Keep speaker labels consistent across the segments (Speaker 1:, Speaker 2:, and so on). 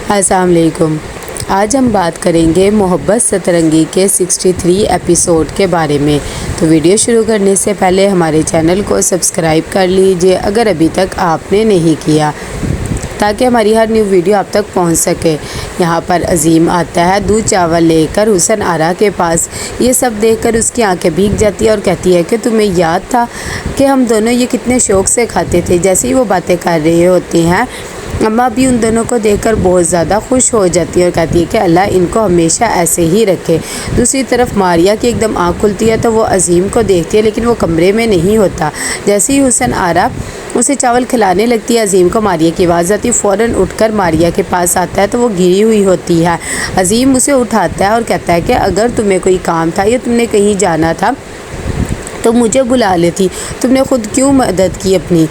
Speaker 1: अस्सलाम वालेकुम। आज हम बात करेंगे मोहब्बत सतरंगी के 63 एपिसोड के बारे में। तो वीडियो शुरू करने से पहले हमारे चैनल को सब्सक्राइब कर लीजिए अगर अभी तक आपने नहीं किया, ताकि हमारी हर न्यू वीडियो आप तक पहुंच सके। यहाँ पर अजीम आता है दूध चावल लेकर हुसन आरा के पास। ये सब देखकर उसकी आंखें भीग जाती है और कहती है कि तुम्हें याद था कि हम दोनों ये कितने शौक़ से खाते थे। जैसे ही वो बातें कर रही होती हैं, अम्मा भी उन दोनों को देखकर बहुत ज़्यादा खुश हो जाती है और कहती है कि अल्लाह इनको हमेशा ऐसे ही रखे। दूसरी तरफ मारिया की एकदम आँख खुलती है तो वो अजीम को देखती है, लेकिन वो कमरे में नहीं होता। जैसे ही हुसन आरा उसे चावल खिलाने लगती है, अजीम को मारिया की आवाज़ आती है। फ़ौरन उठकर मारिया के पास आता है तो वो गिरी हुई होती है। अजीम उसे उठाता है और कहता है कि अगर तुम्हें कोई काम था या तुमने कहीं जाना था तो मुझे बुला लेती, तुमने खुद क्यों मदद की अपनी।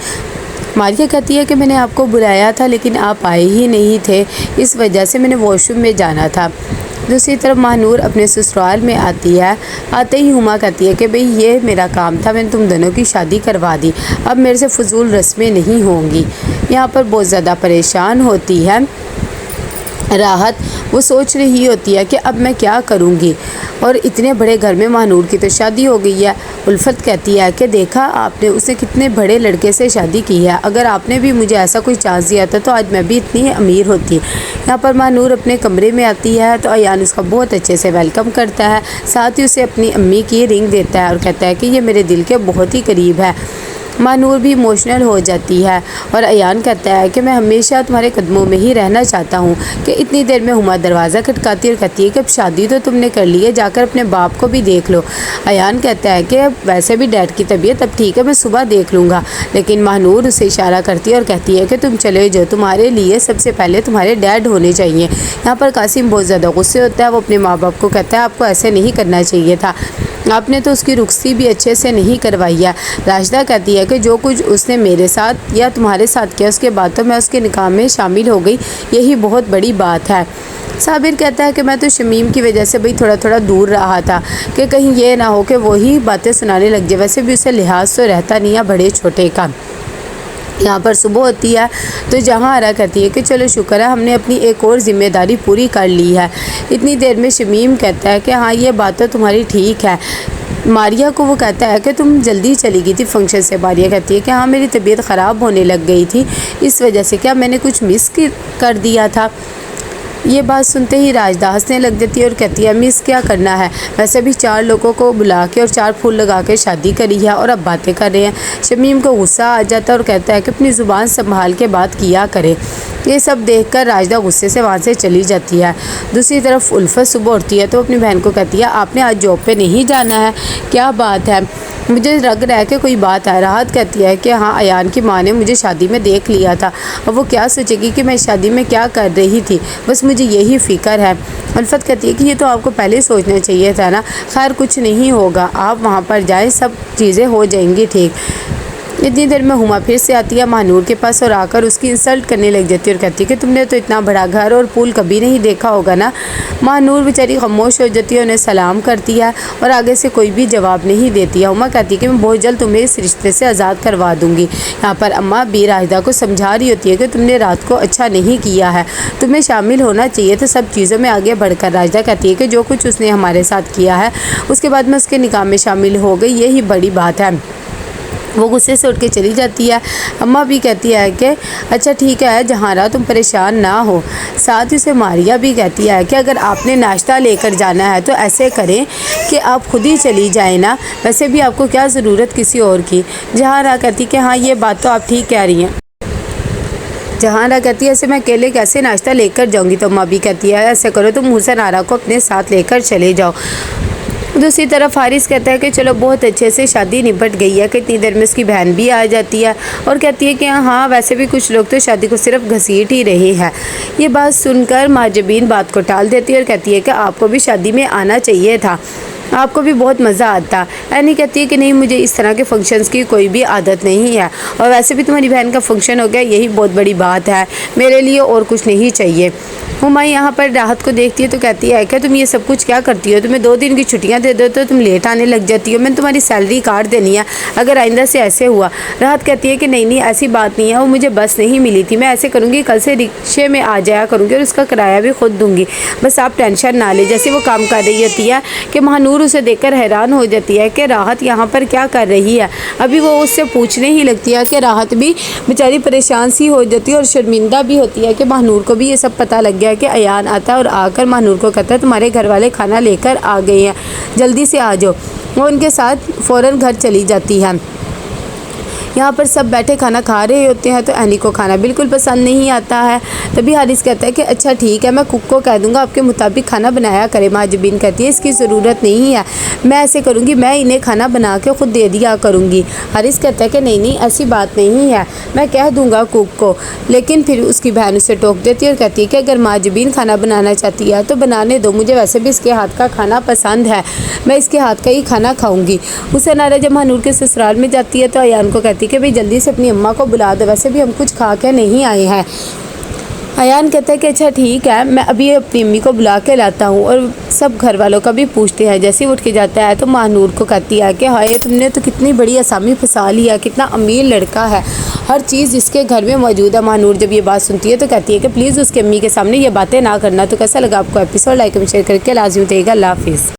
Speaker 1: मारिया कहती है कि मैंने आपको बुलाया था लेकिन आप आए ही नहीं थे, इस वजह से मैंने वॉशरूम में जाना था। दूसरी तरफ महानूर अपने ससुराल में आती है। आते ही हुमा कहती है कि भाई ये मेरा काम था, मैंने तुम दोनों की शादी करवा दी, अब मेरे से फजूल रस्में नहीं होंगी। यहाँ पर बहुत ज़्यादा परेशान होती है राहत। वो सोच रही होती है कि अब मैं क्या करूँगी, और इतने बड़े घर में महानूर की तो शादी हो गई है। उल्फत कहती है कि देखा आपने, उसने कितने बड़े लड़के से शादी की है, अगर आपने भी मुझे ऐसा कोई चांस दिया था तो आज मैं भी इतनी अमीर होती। यहाँ पर महानूर अपने कमरे में आती है तो अयान उसका बहुत अच्छे से वेलकम करता है, साथ ही उसे अपनी अम्मी की रिंग देता है और कहता है कि ये मेरे दिल के बहुत ही करीब है। महानूर भी इमोशनल हो जाती है और अयान कहता है कि मैं हमेशा तुम्हारे कदमों में ही रहना चाहता हूँ। कि इतनी देर में हुमा दरवाज़ा खटकाती और कहती है कि अब शादी तो तुमने कर ली है, जाकर अपने बाप को भी देख लो। अयान कहता है कि वैसे भी डैड की तबीयत अब ठीक है, मैं सुबह देख लूँगा, लेकिन महानूर उसे इशारा करती है और कहती है कि तुम चले जाओ, तुम्हारे लिए सबसे पहले तुम्हारे डैड होने चाहिए। यहाँ पर कासिम बहुत ज़्यादा गुस्से होता है। वो अपने माँ बाप को कहता है आपको ऐसे नहीं करना चाहिए था, आपने तो उसकी रुखसती भी अच्छे से नहीं करवाई है। राशिदा कहती है कि जो कुछ उसने मेरे साथ या तुम्हारे साथ किया उसके बाद तो मैं उसके निकाह में शामिल हो गई, यही बहुत बड़ी बात है। साबिर कहता है कि मैं तो शमीम की वजह से भाई थोड़ा थोड़ा दूर रहा था कि कहीं ये ना हो कि वही बातें सुनाने लग जाए, वैसे भी उसे लिहाज तो रहता नहीं है बड़े छोटे का। यहाँ पर सुबह होती है तो जहाँ आरा कहती है कि चलो शुक्र है हमने अपनी एक और ज़िम्मेदारी पूरी कर ली है। इतनी देर में शमीम कहता है कि हाँ ये बात तो तुम्हारी ठीक है। मारिया को वो कहता है कि तुम जल्दी चली गई थी फंक्शन से। मारिया कहती है कि हाँ मेरी तबीयत ख़राब होने लग गई थी, इस वजह से क्या मैंने कुछ मिस कर दिया था। ये बात सुनते ही राजदा हंसने लग जाती है और कहती है मिस क्या करना है, वैसे भी 4 लोगों को बुला के और 4 फूल लगा के शादी करी है और अब बातें कर रहे हैं। शमीम को गुस्सा आ जाता है और कहता है कि अपनी ज़ुबान संभाल के बात किया करे। ये सब देखकर राजदा गुस्से से वहाँ से चली जाती है। दूसरी तरफ उल्फत सुबह उठती है तो अपनी बहन को कहती है आपने आज जॉब पे नहीं जाना है, क्या बात है, मुझे लग रहा है कि कोई बात है। राहत कहती है कि हाँ अयान की माँ ने मुझे शादी में देख लिया था, और वो क्या सोचेगी कि मैं शादी में क्या कर रही थी, बस मुझे यही फ़िक्र है। उल्फत कहती है कि ये तो आपको पहले सोचना चाहिए था ना, खैर कुछ नहीं होगा, आप वहाँ पर जाएँ, सब चीज़ें हो जाएंगी ठीक। इतनी देर में हुमा फिर से आती है महानूर के पास और आकर उसकी इंसल्ट करने लग जाती है और कहती है कि तुमने तो इतना बड़ा घर और पूल कभी नहीं देखा होगा ना। महानूर बेचारी खामोश हो जाती है, उन्हें सलाम करती है और आगे से कोई भी जवाब नहीं देती है। हुमा कहती है कि मैं बहुत जल्द तुम्हें इस रिश्ते से आज़ाद करवा दूँगी। यहाँ पर अम्मा भी राहिदा को समझा रही होती है कि तुमने रात को अच्छा नहीं किया है, तुम्हें शामिल होना चाहिए था सब चीज़ों में आगे बढ़कर। राहिदा कहती है कि जो कुछ उसने हमारे साथ किया है उसके बाद मैं उसके निकाह में शामिल हो गई, यही बड़ी बात है। वो गुस्से से उठ के चली जाती है। अम्मा भी कहती है कि अच्छा ठीक है जहारा तुम परेशान ना हो। साथ ही से मारिया भी कहती है कि अगर आपने नाश्ता लेकर जाना है तो ऐसे करें कि आप खुद ही चली जाएं ना, वैसे भी आपको क्या ज़रूरत किसी और की। जहारा कहती कि हाँ ये बात तो आप ठीक कह रही हैं। जहारा कहती है ऐसे मैं अकेले कैसे नाश्ता लेकर जाऊँगी, तो अम्मा भी कहती है ऐसे करो तुम हुसन आरा को अपने साथ लेकर चले जाओ। दूसरी तरफ हारिस कहता है कि चलो बहुत अच्छे से शादी निपट गई है। कि इतनी देर में उसकी बहन भी आ जाती है और कहती है कि हाँ वैसे भी कुछ लोग तो शादी को सिर्फ घसीट ही रहे हैं। ये बात सुनकर माजबीन बात को टाल देती है और कहती है कि आपको भी शादी में आना चाहिए था। आपको भी बहुत मज़ा आता। ऐनी कहती है कि नहीं, मुझे इस तरह के फंक्शंस की कोई भी आदत नहीं है, और वैसे भी तुम्हारी बहन का फंक्शन हो गया, यही बहुत बड़ी बात है, मेरे लिए और कुछ नहीं चाहिए। हुमायूं यहाँ पर राहत को देखती है तो कहती है कि तुम ये सब कुछ क्या करती हो, तुम्हें 2 दिन की छुट्टियाँ दे दो तो तुम लेट आने लग जाती हो, मैंने तुम्हारी सैलरी काट देनी है अगर आइंदा से ऐसे हुआ। राहत कहती है कि नहीं नहीं, ऐसी बात नहीं है, वो मुझे बस नहीं मिली थी, मैं ऐसे करूँगी, कल से रिक्शे में आ जाया करूँगी और उसका किराया भी खुद दूँगी, बस आप टेंशन ना ले। जैसे वो काम कर रही होती है कि महानूर उसे देखकर हैरान हो जाती है कि राहत यहाँ पर क्या कर रही है। अभी वो उससे पूछने ही लगती है कि राहत भी बेचारी परेशान सी हो जाती है और शर्मिंदा भी होती है कि महानूर को भी ये सब पता लग गया कि अयान आता है और आकर महानूर को कहता है तुम्हारे घर वाले खाना लेकर आ गए हैं, जल्दी से आ जाओ। वो उनके साथ फ़ौरन घर चली जाती है। यहाँ पर सब बैठे खाना खा रहे होते हैं तो ऐनी को खाना बिल्कुल पसंद नहीं आता है। तभी हारिस कहता है कि अच्छा ठीक है, मैं कुक को कह दूँगा आपके मुताबिक खाना बनाया करे। महाजबीन कहती है इसकी ज़रूरत नहीं है, मैं ऐसे करूँगी, मैं इन्हें खाना बना के खुद दे दिया करूँगी। हारिस कहता है कि नहीं नहीं, ऐसी बात नहीं है, मैं कह दूँगा कुक को। लेकिन फिर उसकी बहन उसे टोक देती है और कहती है कि अगर महाजबीन खाना बनाना चाहती है तो बनाने दो, मुझे वैसे भी इसके हाथ का खाना पसंद है, मैं इसके हाथ का ही खाना खाऊँगी। हुसैन आरा जब महानूर के ससुराल में जाती है तो अयान को कहती है कि भाई जल्दी से अपनी अम्मा को बुला दो, वैसे भी हम कुछ खा के नहीं आए हैं। अयान कहता है कि अच्छा ठीक है, मैं अभी अपनी अम्मी को बुला के लाता हूँ, और सब घर वालों का भी पूछते हैं। जैसे ही उठ के जाता है तो महानूर को कहती है कि हाय तुमने तो कितनी बड़ी आसामी फंसा लिया, कितना अमीर लड़का है, हर चीज़ जिसके घर में मौजूद है। महानूर जब ये बात सुनती है तो कहती है कि प्लीज़ उसकी अम्मी के सामने ये बातें ना करना। तो कैसा लगा आपको एपिसोड, लाइक एंड शेयर करके लाजमी बताइएगा। अल्लाह हाफिज़।